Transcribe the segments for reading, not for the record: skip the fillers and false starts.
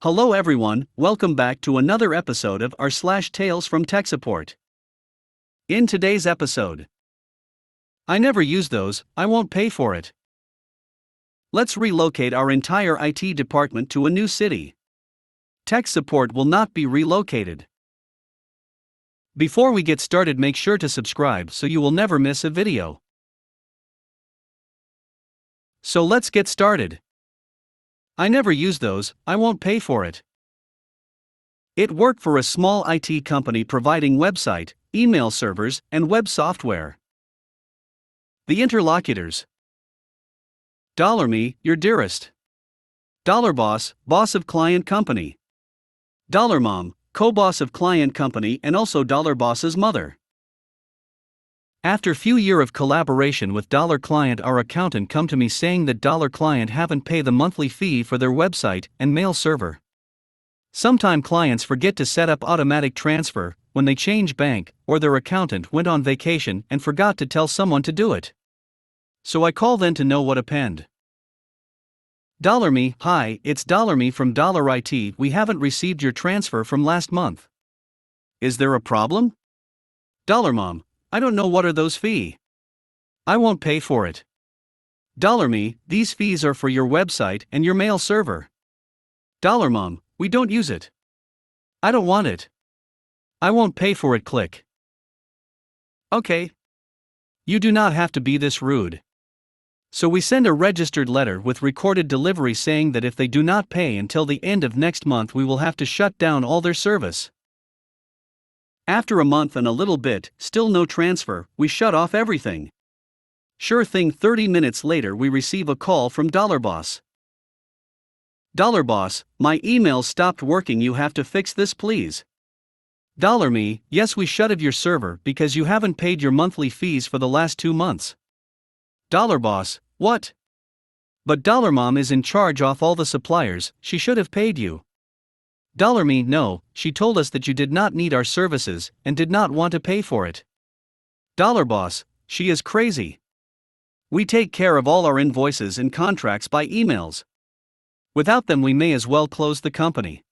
Hello everyone, welcome back to another episode of r/slash Tales from Tech Support. In today's episode, I never use those, I won't pay for it. Let's relocate our entire IT department to a new city. Tech support will not be relocated. Before we get started, make sure to subscribe so you will never miss a video. So let's get started. I never use those, I won't pay for it. It worked for a small IT company providing website, email servers, and web software. The interlocutors: $me, your dearest. $boss, boss of client company. $mom, co-boss of client company and also $boss's mother. After few year of collaboration with $client, our accountant come to me saying that $client haven't paid the monthly fee for their website and mail server. Sometime clients forget to set up automatic transfer when they change bank, or their accountant went on vacation and forgot to tell someone to do it. So I call then to know what happened. $me, hi, it's $me from $IT, we haven't received your transfer from last month. Is there a problem? $mom, I don't know what are those fee. I won't pay for it. $me, these fees are for your website and your mail server. $mom, we don't use it. I don't want it. I won't pay for it. Click. Okay. You do not have to be this rude. So we send a registered letter with recorded delivery saying that if they do not pay until the end of next month, we will have to shut down all their service. After a month and a little bit, still no transfer, we shut off everything. Sure thing, 30 minutes later we receive a call from $boss. $boss, my email stopped working, you have to fix this please. $me, yes, we shutted your server because you haven't paid your monthly fees for the last 2 months. $boss, what? But $mom is in charge of all the suppliers, she should have paid you. $me, no, she told us that you did not need our services and did not want to pay for it. $boss, she is crazy. We take care of all our invoices and contracts by emails. Without them we may as well close the company.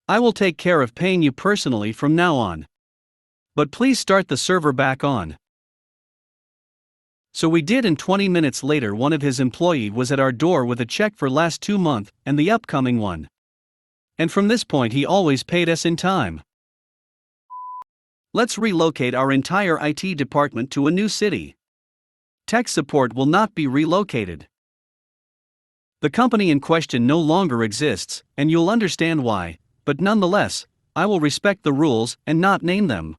I will take care of paying you personally from now on. But please start the server back on. So we did, and 20 minutes later one of his employee was at our door with a check for last 2 months and the upcoming one. And from this point he always paid us in time. Let's relocate our entire IT department to a new city. Tech support will not be relocated. The company in question no longer exists, and you'll understand why, but nonetheless, I will respect the rules and not name them.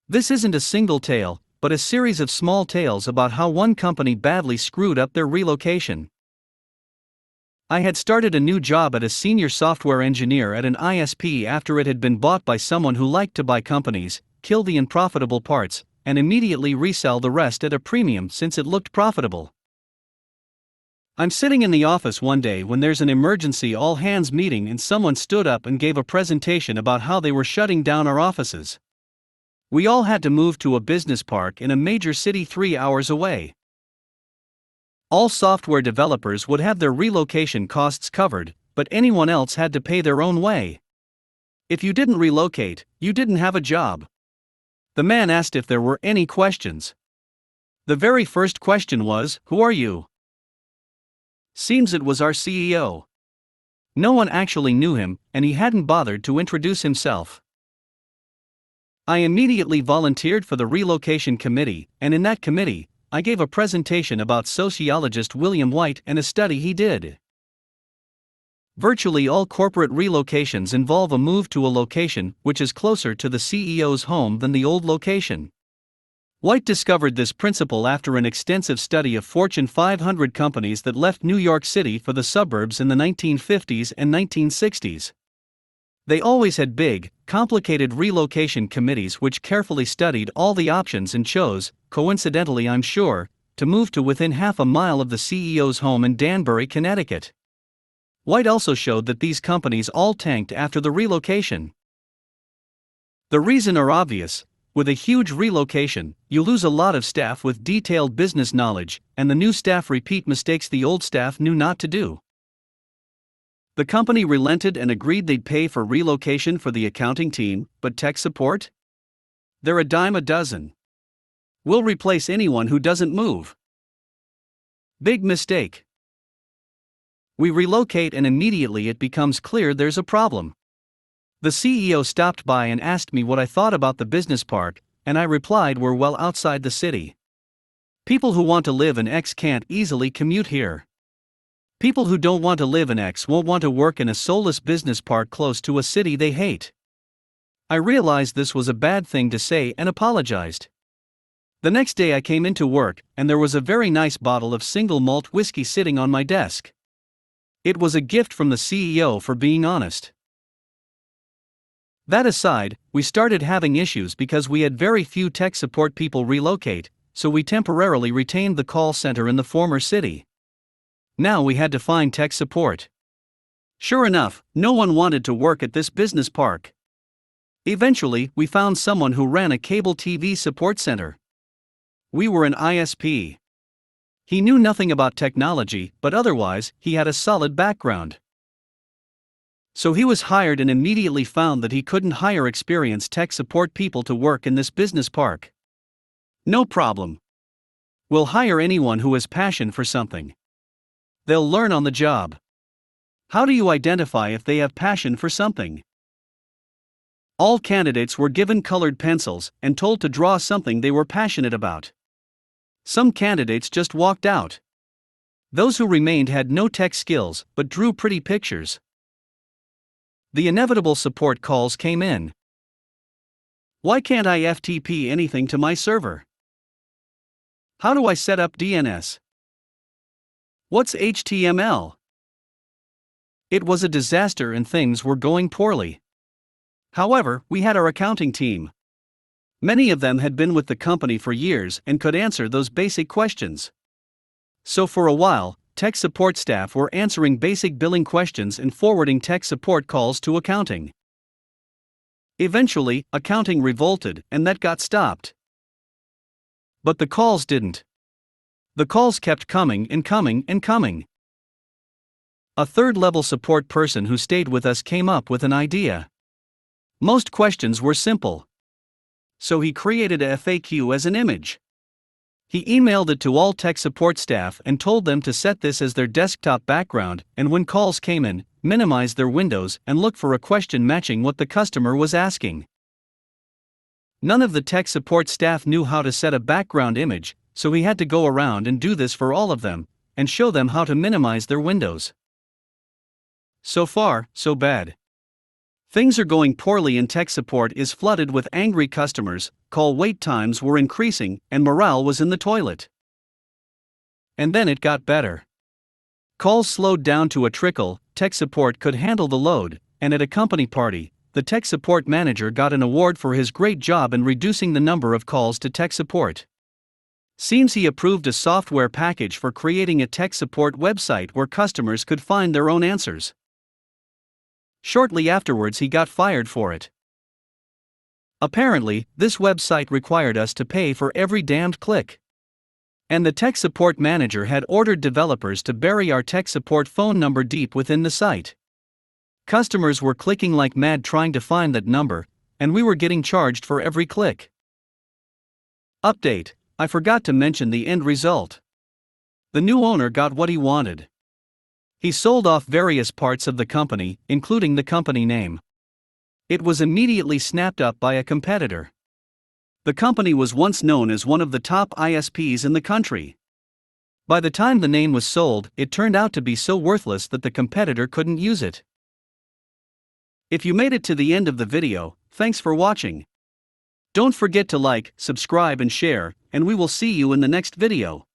This isn't a single tale, but a series of small tales about how one company badly screwed up their relocation. I had started a new job as a senior software engineer at an ISP after it had been bought by someone who liked to buy companies, kill the unprofitable parts, and immediately resell the rest at a premium since it looked profitable. I'm sitting in the office one day when there's an emergency all-hands meeting and someone stood up and gave a presentation about how they were shutting down our offices. We all had to move to a business park in a major city 3 hours away. All software developers would have their relocation costs covered, but anyone else had to pay their own way. If you didn't relocate, you didn't have a job. The man asked if there were any questions. The very first question was, "Who are you?" Seems it was our CEO. No one actually knew him, and he hadn't bothered to introduce himself. I immediately volunteered for the relocation committee, and in that committee, I gave a presentation about sociologist William White and a study he did. Virtually all corporate relocations involve a move to a location which is closer to the CEO's home than the old location. White discovered this principle after an extensive study of Fortune 500 companies that left New York City for the suburbs in the 1950s and 1960s. They always had big, complicated relocation committees which carefully studied all the options and chose, coincidentally I'm sure, to move to within half a mile of the CEO's home in Danbury, Connecticut. White also showed that these companies all tanked after the relocation. The reason are obvious. With a huge relocation, you lose a lot of staff with detailed business knowledge, and the new staff repeat mistakes the old staff knew not to do. The company relented and agreed they'd pay for relocation for the accounting team, but tech support? They're a dime a dozen. We'll replace anyone who doesn't move. Big mistake. We relocate and immediately it becomes clear there's a problem. The CEO stopped by and asked me what I thought about the business park, and I replied we're well outside the city. People who want to live in X can't easily commute here. People who don't want to live in X won't want to work in a soulless business park close to a city they hate. I realized this was a bad thing to say and apologized. The next day I came into work, and there was a very nice bottle of single malt whiskey sitting on my desk. It was a gift from the CEO for being honest. That aside, we started having issues because we had very few tech support people relocate, so we temporarily retained the call center in the former city. Now we had to find tech support. Sure enough, no one wanted to work at this business park. Eventually, we found someone who ran a cable TV support center. We were an ISP. He knew nothing about technology, but otherwise, he had a solid background. So he was hired and immediately found that he couldn't hire experienced tech support people to work in this business park. No problem. We'll hire anyone who has passion for something. They'll learn on the job. How do you identify if they have passion for something? All candidates were given colored pencils and told to draw something they were passionate about. Some candidates just walked out. Those who remained had no tech skills but drew pretty pictures. The inevitable support calls came in. Why can't I FTP anything to my server? How do I set up DNS? What's HTML? It was a disaster and things were going poorly. However, we had our accounting team. Many of them had been with the company for years and could answer those basic questions. So for a while, tech support staff were answering basic billing questions and forwarding tech support calls to accounting. Eventually, accounting revolted and that got stopped. But the calls didn't. The calls kept coming and coming and coming. A third-level support person who stayed with us came up with an idea. Most questions were simple. So he created a FAQ as an image. He emailed it to all tech support staff and told them to set this as their desktop background, and when calls came in, minimize their windows and look for a question matching what the customer was asking. None of the tech support staff knew how to set a background image, so he had to go around and do this for all of them, and show them how to minimize their windows. So far, so bad. Things are going poorly and tech support is flooded with angry customers, call wait times were increasing, and morale was in the toilet. And then it got better. Calls slowed down to a trickle, tech support could handle the load, and at a company party, the tech support manager got an award for his great job in reducing the number of calls to tech support. Seems he approved a software package for creating a tech support website where customers could find their own answers. Shortly afterwards he got fired for it. Apparently, this website required us to pay for every damned click. And the tech support manager had ordered developers to bury our tech support phone number deep within the site. Customers were clicking like mad trying to find that number, and we were getting charged for every click. Update: I forgot to mention the end result. The new owner got what he wanted. He sold off various parts of the company, including the company name. It was immediately snapped up by a competitor. The company was once known as one of the top ISPs in the country. By the time the name was sold, it turned out to be so worthless that the competitor couldn't use it. If you made it to the end of the video, thanks for watching. Don't forget to like, subscribe and share, and we will see you in the next video.